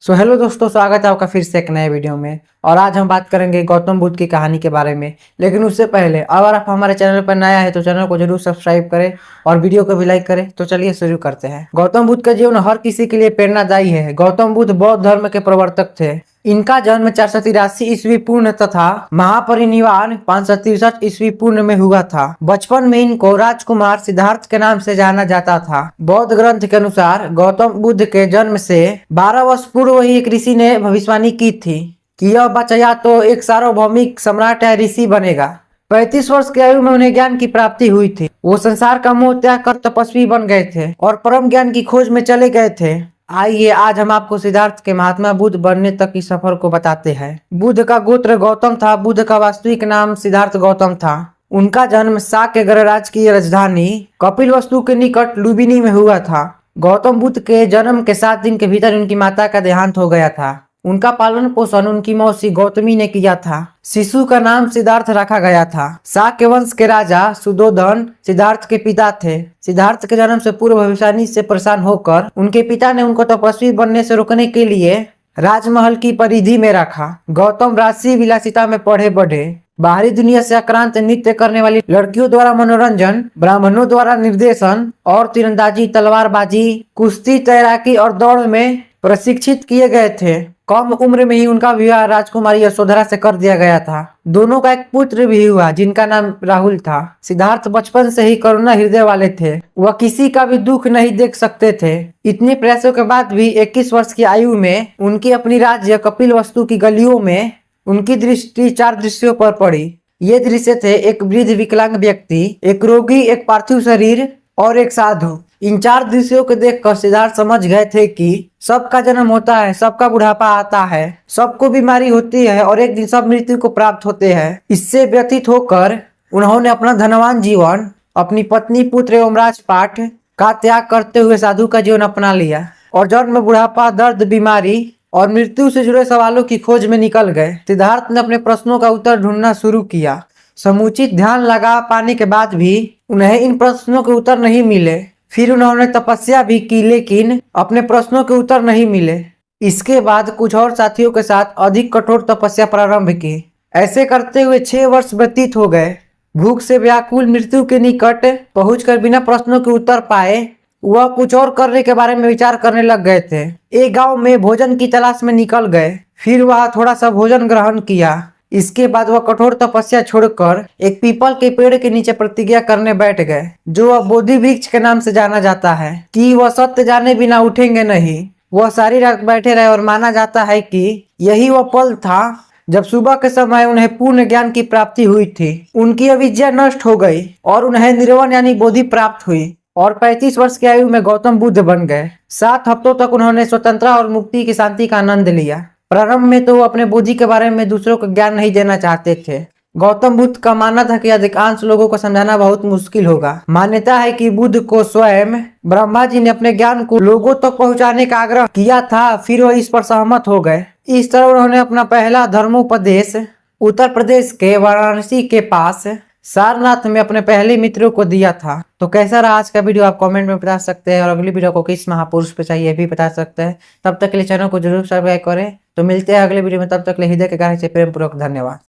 Hello दोस्तों, स्वागत है आपका फिर से एक नए वीडियो में। और आज हम बात करेंगे गौतम बुद्ध की कहानी के बारे में। लेकिन उससे पहले अगर आप हमारे चैनल पर नया है तो चैनल को जरूर सब्सक्राइब करें और वीडियो को भी लाइक करें। तो चलिए शुरू करते हैं। गौतम बुद्ध का जीवन हर किसी के लिए प्रेरणादायी है। गौतम बुद्ध बौद्ध धर्म के प्रवर्तक थे। इनका जन्म 483 ईस्वी पूर्ण तथा महापरिनिर्वाण 563 ईस्वी पूर्ण में हुआ था। बचपन में इनको राजकुमार सिद्धार्थ के नाम से जाना जाता था। बौद्ध ग्रंथ के अनुसार गौतम बुद्ध के जन्म से 12 वर्ष पूर्व ही एक ऋषि ने भविष्यवाणी की थी कि यह बच्चा या तो एक सार्वभौमिक सम्राट या ऋषि बनेगा। 35 वर्ष की आयु में उन्हें ज्ञान की प्राप्ति हुई थी। वो संसार का मोह त्याग कर तपस्वी बन गए थे और परम ज्ञान की खोज में चले गए थे। आइए आज हम आपको सिद्धार्थ के महात्मा बुद्ध बनने तक की सफर को बताते हैं। बुद्ध का गोत्र गौतम था। बुद्ध का वास्तविक नाम सिद्धार्थ गौतम था। उनका जन्म शाक्य गणराज्य की राजधानी कपिलवस्तु के निकट लुम्बिनी में हुआ था। गौतम बुद्ध के जन्म के 7 दिन के भीतर उनकी माता का देहांत हो गया था। उनका पालन पोषण उनकी मौसी गौतमी ने किया था। शिशु का नाम सिद्धार्थ रखा गया था। शाक्य वंश के राजा सुदोधन सिद्धार्थ के पिता थे। सिद्धार्थ के जन्म से पूर्व भविष्यवाणी से परेशान होकर उनके पिता ने उनको तपस्वी बनने से रोकने के लिए राजमहल की परिधि में रखा। गौतम राजसी विलासिता में पढ़े बढ़े। बाहरी दुनिया से आक्रांत नृत्य करने वाली लड़कियों द्वारा मनोरंजन, ब्राह्मणों द्वारा निर्देशन और तीरंदाजी, तलवारबाजी, कुश्ती, तैराकी और दौड़ में प्रशिक्षित किए गए थे। कम उम्र में ही उनका विवाह राजकुमारी यशोधरा से कर दिया गया था। दोनों का एक पुत्र भी हुआ जिनका नाम राहुल था। सिद्धार्थ बचपन से ही करुणा हृदय वाले थे। वह किसी का भी दुख नहीं देख सकते थे। इतने प्रयासों के बाद भी 21 वर्ष की आयु में उनकी अपनी राज्य कपिलवस्तु की गलियों में उनकी दृष्टि 4 दृश्यों पर पड़ी। ये दृश्य थे एक वृद्ध विकलांग व्यक्ति, एक रोगी, एक पार्थिव शरीर और एक साधु। इन 4 दृश्यों को देखकर सिद्धार्थ समझ गए थे कि सबका जन्म होता है, सबका बुढ़ापा आता है, सबको बीमारी होती है और एक दिन सब मृत्यु को प्राप्त होते हैं। इससे व्यतीत होकर उन्होंने अपना धनवान जीवन अपनी पत्नी, पुत्र एवं राजपाट का त्याग करते हुए साधु का जीवन अपना लिया और जन्म, बुढ़ापा, दर्द, बीमारी और मृत्यु से जुड़े सवालों की खोज में निकल गए। सिद्धार्थ ने अपने प्रश्नों का उत्तर ढूंढना शुरू किया। समुचित ध्यान लगा पाने के बाद भी उन्हें इन प्रश्नों के उत्तर नहीं मिले। फिर उन्होंने तपस्या भी की लेकिन अपने प्रश्नों के उत्तर नहीं मिले। इसके बाद कुछ और साथियों के साथ अधिक कठोर तपस्या प्रारंभ की। ऐसे करते हुए 6 वर्ष व्यतीत हो गए। भूख से व्याकुल मृत्यु के निकट पहुंचकर बिना प्रश्नों के उत्तर पाए वह कुछ और करने के बारे में विचार करने लग गए थे। एक गांव में भोजन की तलाश में निकल गए। फिर वह थोड़ा सा भोजन ग्रहण किया। इसके बाद वह कठोर तपस्या छोड़कर एक पीपल के पेड़ के नीचे प्रतिज्ञा करने बैठ गए, जो वह बोधि वृक्ष के नाम से जाना जाता है कि वह सत्य जाने बिना उठेंगे नहीं। वह सारी रात बैठे रहे और माना जाता है कि यही वह पल था जब सुबह के समय उन्हें पूर्ण ज्ञान की प्राप्ति हुई थी। उनकी अविद्या नष्ट हो गई और उन्हें निर्वाण यानी बोधि प्राप्त हुई और 35 वर्ष की आयु में गौतम बुद्ध बन गए। 7 हफ्तों तक उन्होंने स्वतंत्रता और मुक्ति की शांति का आनंद लिया। प्रारंभ में तो वो अपने बुद्धि के बारे में दूसरों को ज्ञान नहीं देना चाहते थे। गौतम बुद्ध का मानना था कि अधिकांश लोगों को समझाना बहुत मुश्किल होगा। मान्यता है कि बुद्ध को स्वयं ब्रह्मा जी ने अपने ज्ञान को लोगों तक पहुंचाने का आग्रह किया था। फिर वो इस पर सहमत हो गए। इस तरह उन्होंने अपना पहला धर्मोपदेश उत्तर प्रदेश के वाराणसी के पास सारनाथ में अपने पहले मित्रों को दिया था। तो कैसा रहा आज का वीडियो आप कमेंट में बता सकते हैं और अगली वीडियो को किस महापुरुष पे चाहिए भी बता सकते हैं। तब तक के लिए चैनल को जरूर सब्सक्राइब करें। तो मिलते हैं अगले वीडियो में। तब तक के लिए हृदय के गहराई से प्रेम पूर्वक धन्यवाद।